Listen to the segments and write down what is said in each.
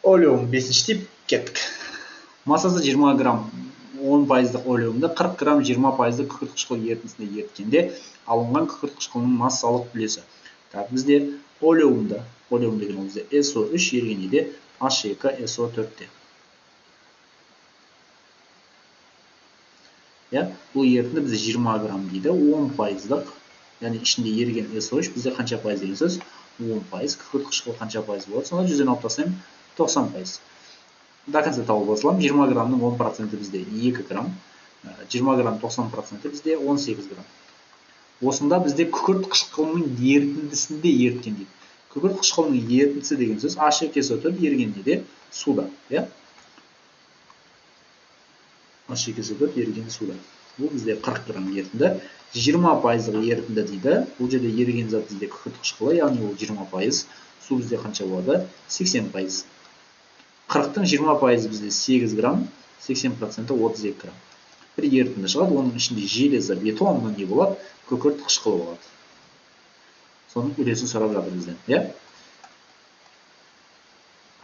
Олеум 5-ші тип, кеттік. Массасы 20 грамм 10% олеумды 40 грамм 20% күкірт қышқыл ерітіндісіне еріткенде алынған күкірт қышқылының массалық үлесі. Так, бізде олеум деген ол бізде SO3 ерігенде H2SO4-те. Бұл ерітінді бізде 20 грамм дейді, 10%, яғни ішінде еріген SO3 бізде қанша пайыз деген сөз? 10%. Күкірт қышқыл қанша пайыз болады? Сонда 100-ден алып тастаймын, 90%. До конца тауып басылам. 20 граммның 10% бізде 2 грамм, 20 грамм 90% бізде 18 грамм. Осында бізде күкірт қышқылының ерітіндісінде еріткен дейді. Күкірт қышқылының ерітіндісі деген сөз H2SO4 еріген неде? Суда. H2SO4 еріген суда. Бұл бізде 40 грамм ерітінді. 20% ерітінді дейді. Бұл жерде еріген зат бізде күкірт қышқылы, яғни ол 20%. Су бізде қанша болады? 80%. 40-тың 20% бізде 8 грамм, 80% 32 грамм. Бір ерітінді шығады, оның ішінде железа, бетон не болады? Күкірт қышқылы болады. Соның үлесін сұрап жатыр бізден.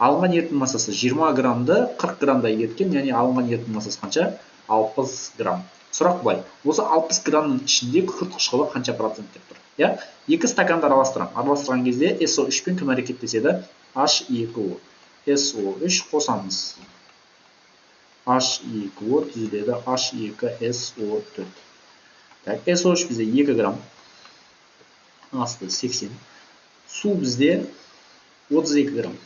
Алынған ерітін массасы 20 граммды 40 граммда еріткен, яғни алынған ерітін массасы қанша? 60 грамм. Сұрақ былай. Осы 60 граммның ішінде күкірт қышқылы қанша процент деп тұр? Екі стаканды араластырам. Араластырған кезде SO3 пен кім әрекеттеседі? H2O. SO3 қосамыз. H2O түзіледі H2SO4. Так, SO3 бізде 2 грамм. Асты 80. Су бізде 32 грамм.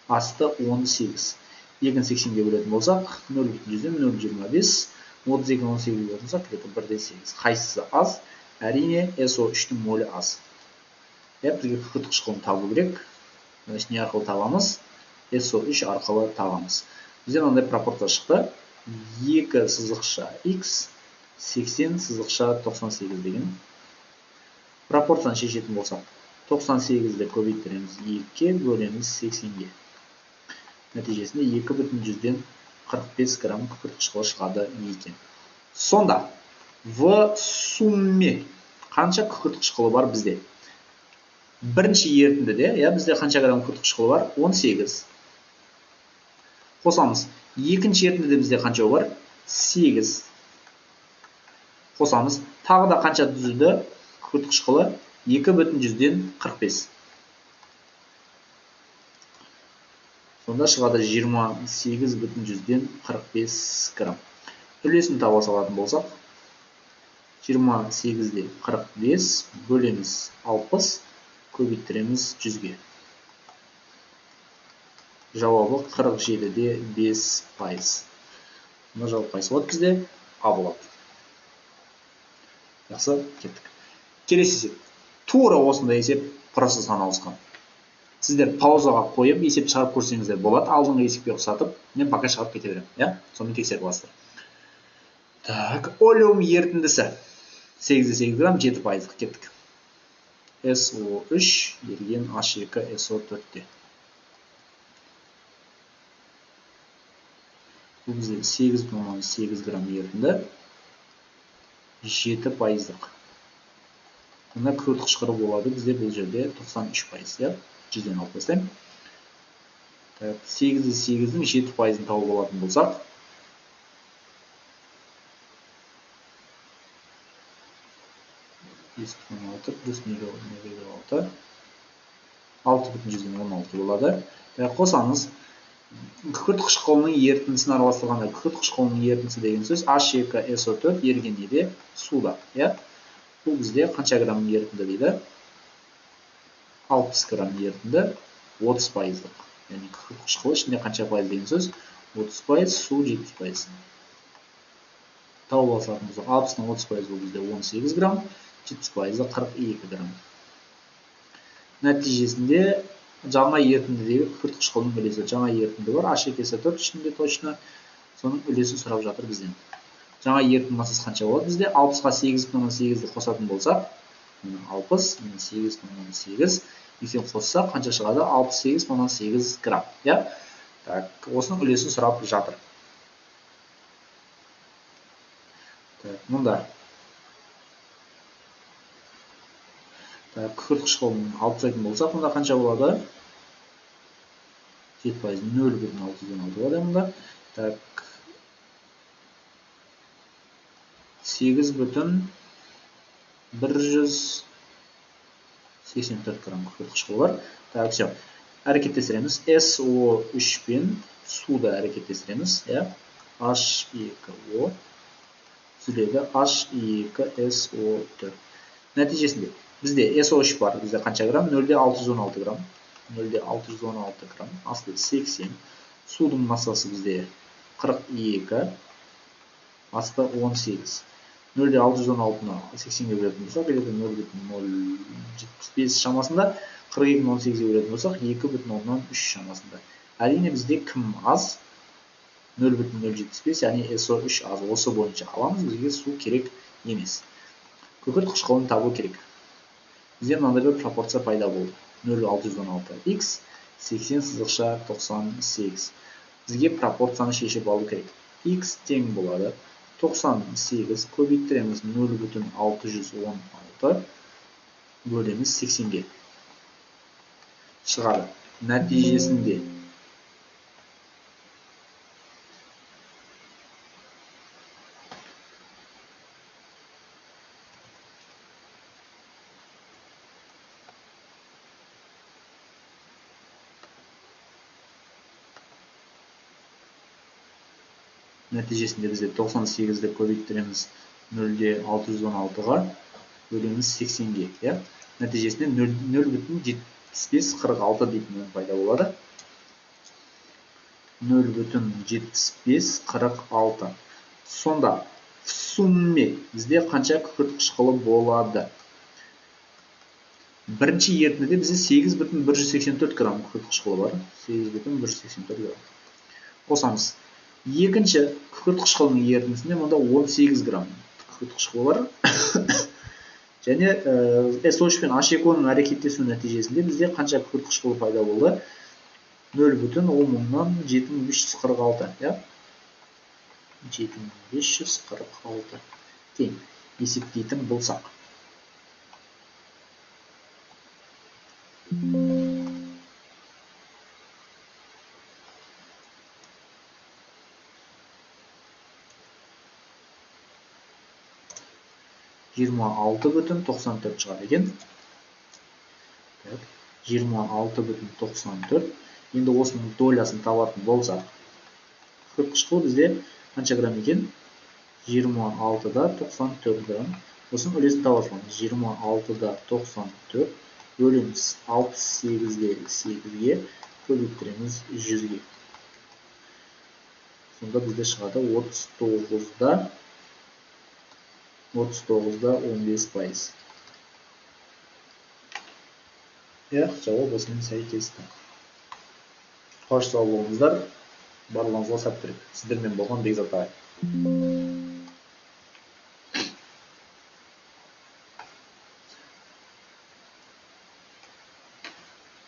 Асты 18. 2-ні 80-ге бөлетін болсақ, 0,100-ден 0,25. 32-ні 18-ге бөлетін болсақ, 1,8. Қайсысы аз? Әрине, SO3-тің молі аз. Бізге күкірт қышқылын табу керек. Не арқылы табамыз? SO3 арқылы табамыз. Бізден ондай пропорция шықты. 2 сызықша X, 80 сызықша 98 деген. Пропорцияны шешетін болсақ, 98-ді көбейтіреміз 2-ге, бөлеміз 80-ге. Нәтижесінде 2,100-ден 45 грамм күкірт қышқылы шығады екен. Сонда, в сумме қанша күкірт қышқылы бар бізде? Бірінші ерітіндіде, бізде қанша грамм күкірт қышқылы бар? 18. Қосамыз. Екінші ерітіндіде бізде қанша бар? 8. Қосамыз. Тағы да қанша түзілді? Күкірт қышқылы 2,100-ден 45. Сонда шығады 28,100-ден 45 грамм. Үлесін таба салатын болсақ, 28-де 45 бөлеміз 60, көбейтіреміз 100-ге. Жауабы 47-де 5%. Мұны жауап қайсы болады бізде? А болады. Жақсы, кеттік. Келесі есеп. Тура осындай есеп просто саналысқан. Сіздер паузаға қойып, есеп шығарып көрсеңіздер болады. Алдыңғы есепке ұқсатып, мен пока шығарып кете берем. Сонымен тексеріп аласыздар. Так, олеум ерітіндісі 8,8 грамм 7%. Кеттік. SO3 еріген H2SO4-те. Бұл бізде 8,8 грамм ерітінді 7%. Мұнда күкірт қышқылы болады бізде бұл жерде 93%. 100-ден алып тастаймын. 8-ді 8-дің 7%-ын тауып алатын болсақ, 5,6 плюс 0,6 6,100-ден 16 болады. Қосаңыз, күкірт қышқылының ерітіндісін араластырғанда, күкірт қышқылының ерітіндісі деген сөз H2SO4 еріген неде? Суда. Бұл бізде қанша грамм ерітінді дейді? 60 грамм ерітінді 30%. Яғни күкірт қышқылы ішінде қанша пайыз деген сөз? 30%, су 70%. Тауып алсақ, 60-ның 30% бұл бізде 18 грамм, 70% 42 грамм. Нәтижесінде жаңа ерітіндідегі күкірт қышқылының үлесі. Жаңа ерітінді бар, H2SO4 ішінде точно. Соның үлесін сұрап жатыр бізден. Жаңа ерітін массасы қанша болады бізде? 60-ға 8,8-ді қосатын болсақ, 60, 8,8. Ексен қосса қанша шығады? 68,8 грамм. Так, осының үлесін сұрап жатыр. Так, мұнда. Так, күкірт қышқылын алып тастайтын болсақ, мұнда қанша болады? 7% 0,616 болады мұнда. Так, 8,184 грамм күкірт қышқылы бар. Так, все. Әрекеттестіреміз. SO3 пен суды әрекеттестіреміз. H2O түзіледі. H2SO4. Нәтижесінде бізде SO3 бар. Бізде қанша грамм? 0,616 грамм. 0,616 грамм. Асты 80. Судың массасы бізде 42. Асты 18. 0,616-ны 80-ге бөлетін болсақ, 0,075 шамасында, 42-ні 18-ге бөлетін болсақ, 2,3 шамасында. Әрине бізде кім аз? 0,075, яғни SO3 аз. Осы бойынша аламыз, бізге су керек емес. Күкірт қышқылын табу керек. Бізде мынандай бір пропорция пайда болды. 0,616 x 80 сызықша 98. Бізге пропорцияны шешіп алу керек. X тең болады 98 көбейттіреміз 0,616 бөлеміз 80-ге. Шығады. Нәтижесінде бізде 98-ді көбейттіреміз 0,616-ға бөлеміз 80-ге. Нәтижесінде 0,7546 дейтін пайда болады. 0,7546. Сонда в сумме бізде қанша күкірт қышқылы болады? Бірінші ерітіндіде бізде 8,184 грамм күкірт қышқылы бар. 8,184 грамм. Қосамыз. Екінші күкірт қышқылының ерітіндісінде мұнда 18 грамм күкірт қышқылы бар. Және SO3 пен H2O-ның әрекеттесу нәтижесінде бізде қанша күкірт қышқылы пайда болды? 0,7346. 7546. Тең. Есептейтін болсақ. ,96,94 шығады екен. 26,94. Енді осының долясын табатын болсақ, күкірт қышқылы бізде қанша грамм екен? 26-да 94 грамм. Осының үлесін табасыз. 26-да 94 бөлеміз 68-ге 8-ге көбейттіреміз 100-ге. Сонда бізде шығады 39-да 15%. Жауап осымен сәйкесті. Қош сау болыңыздар. Барлығыңызға сәттілік. Сіздермен болған Бекзат ағай.